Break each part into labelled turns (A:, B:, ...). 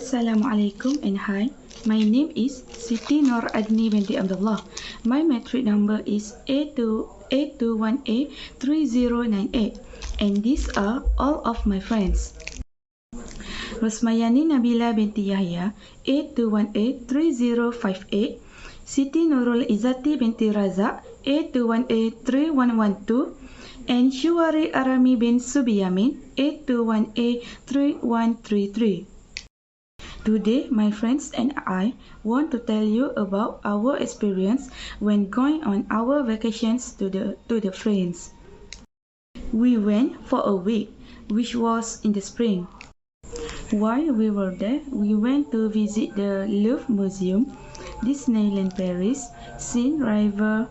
A: Assalamualaikum and hi. My name is Siti Nur Adni binti Abdullah. My metric number is A281A3098 and these are all of my friends. Rosmayani Nabila binti Yahya A2183058, Siti Nurul Izzati binti Razak A2183112 and Shuwari Arami bin Subiyamin A21A3133. Today, my friends and I want to tell you about our experience when going on our vacations to the France. We went for a week, which was in the spring. While we were there, we went to visit the Louvre Museum, Disneyland Paris, Seine River,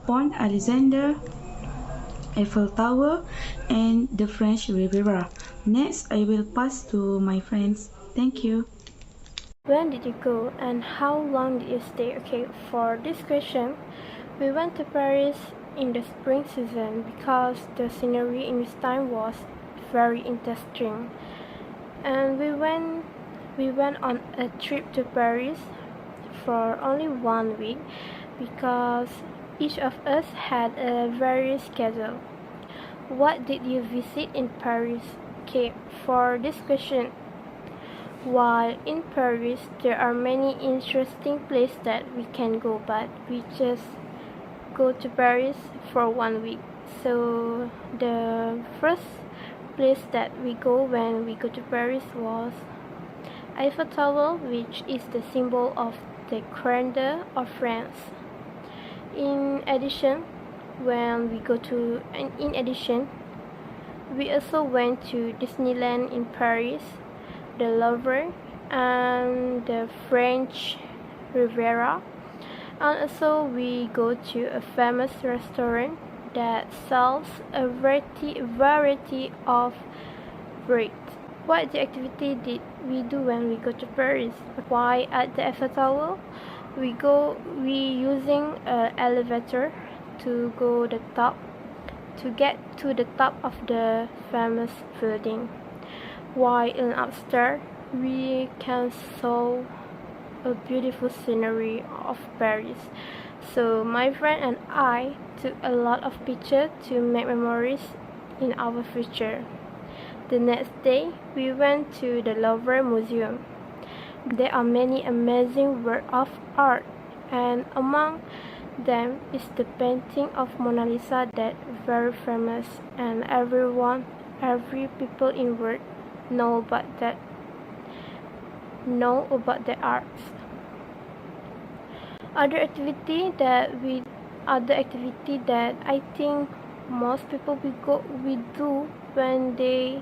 A: Pont Alexander, Eiffel Tower, and the French Riviera. Next, I will pass to my friends. Thank you.
B: When did you go and how long did you stay? Okay, for this question, we went to Paris in the spring season because the scenery in this time was very interesting. And we went on a trip to Paris for only 1 week because each of us had a very schedule. What did you visit in Paris? Okay, for this question, while in Paris, there are many interesting places that we can go, but we just go to Paris for 1 week. So the first place that we go when we go to Paris was Eiffel Tower, which is the symbol of the grandeur of France. In addition, we also went to Disneyland in Paris, the Louvre, and the French Riviera. And also we go to a famous restaurant that sells a variety of bread. What activity did we do when we go to Paris? Why at the Eiffel Tower? We using an elevator to get to the top of the famous building. While in upstairs, we can saw a beautiful scenery of Paris. So my friend and I took a lot of pictures to make memories in our future. The next day, we went to the Louvre Museum. There are many amazing works of art, and among them is the painting of Mona Lisa that very famous, and every people in world know about the arts. Other activity that I think most people we do when they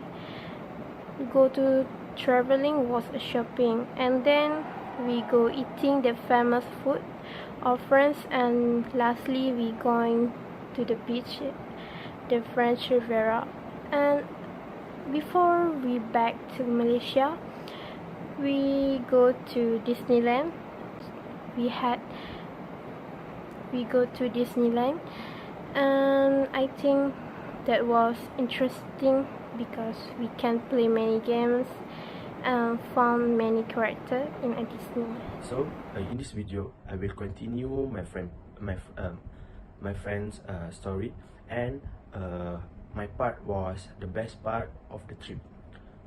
B: go to traveling was shopping, and then we go eating the famous food of France, and lastly we going to the beach, the French Riviera. And before we back to Malaysia, we go to Disneyland. We go to Disneyland, and I think that was interesting because we can play many games and found many characters in a Disney.
C: So in this video, I will continue my friend's story, and my part was the best part of the trip.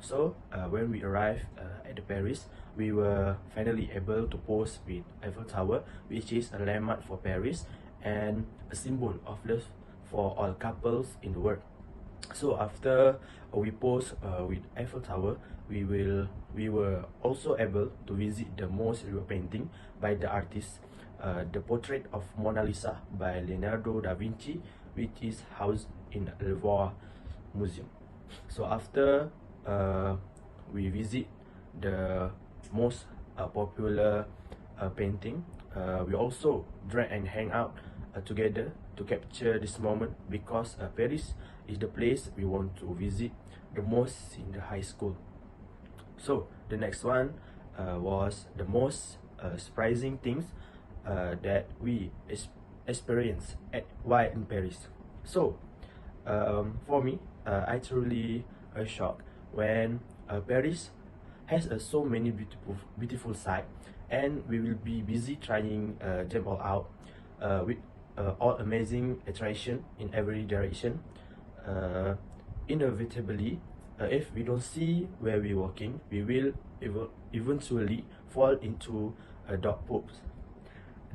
C: So when we arrived at the Paris, we were finally able to pose with Eiffel Tower, which is a landmark for Paris and a symbol of love for all couples in the world. So after we posed with Eiffel Tower, we were also able to visit the most real painting by the artist, the portrait of Mona Lisa by Leonardo da Vinci, which is housed in the Louvre Museum. So after we visit the most popular painting, we also drank and hang out together to capture this moment, because Paris is the place we want to visit the most in the high school. So the next one was the most surprising things that we experienced while in Paris. So for me, I truly shocked when Paris has so many beautiful sights, and we will be busy trying them all out with all amazing attraction in every direction. Inevitably, if we don't see where we're walking, we will eventually fall into dog poops.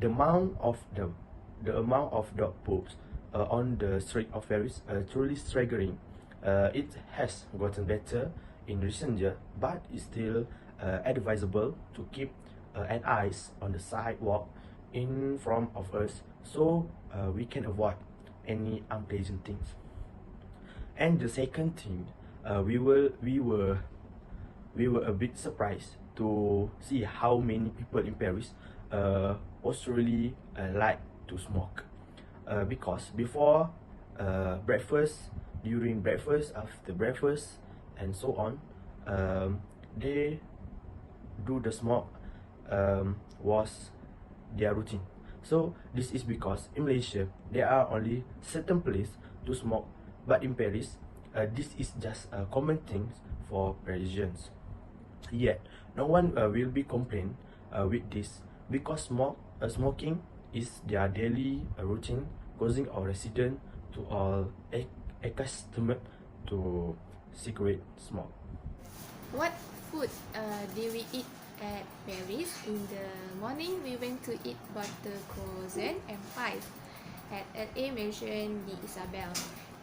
C: The amount of dog poops on the street of Paris truly staggering. It has gotten better in recent years, but it's still advisable to keep an eyes on the sidewalk in front of us, so we can avoid any unpleasant things. And the second thing, we were a bit surprised to see how many people in Paris really like to smoke, because before breakfast, during breakfast, after breakfast, and so on, they do the smoke, was their routine. So this is because in Malaysia there are only certain places to smoke, but in Paris this is just a common thing for Parisians. Yet no one will be complain with this, because smoking is their daily routine, causing our residents to all accustomed to cigarette smoke.
D: What food did we eat at Paris? In the morning, we went to eat butter croissant and pies at LA Mansion de Isabelle.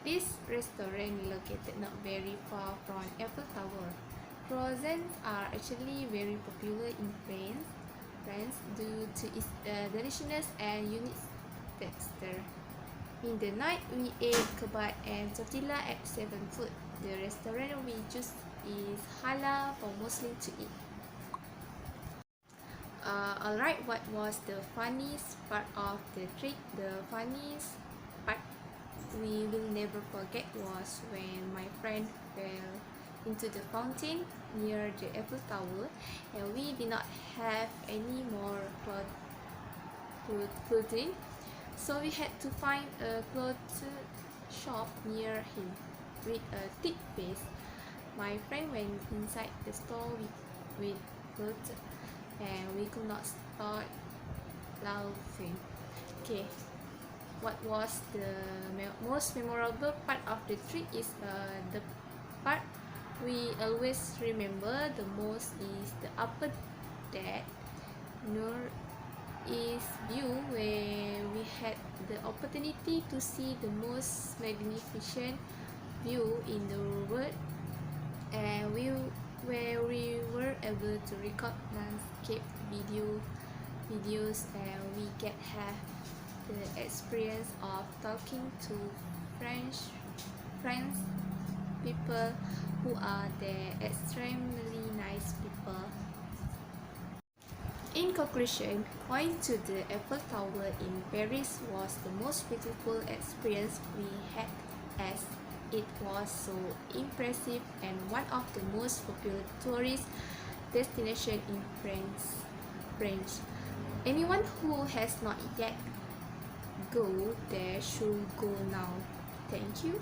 D: This restaurant located not very far from Eiffel Tower. Croissants are actually very popular in France due to its deliciousness and unique texture. In the night, we ate kebab and tortilla at 7 Food. The restaurant we choose is halal for Muslims to eat. Alright, what was the funniest part of the trip? The funniest part we will never forget was when my friend fell into the fountain near the Eiffel Tower, and we did not have any more clothing, so we had to find a clothes shop near him. With a thick face, my friend went inside the store with clothes, and we could not stop laughing. Okay, what was the most memorable part of the trip is the part we always remember the most is the upper deck northeast view, where we had the opportunity to see the most magnificent view in the world, and where we were able to record landscape videos, and we get have the experience of talking to French people who are extremely nice people. In conclusion, going to the Eiffel Tower in Paris was the most beautiful experience we had, as it was so impressive and one of the most popular tourist destinations in France. Anyone who has not yet go there should go now. Thank you.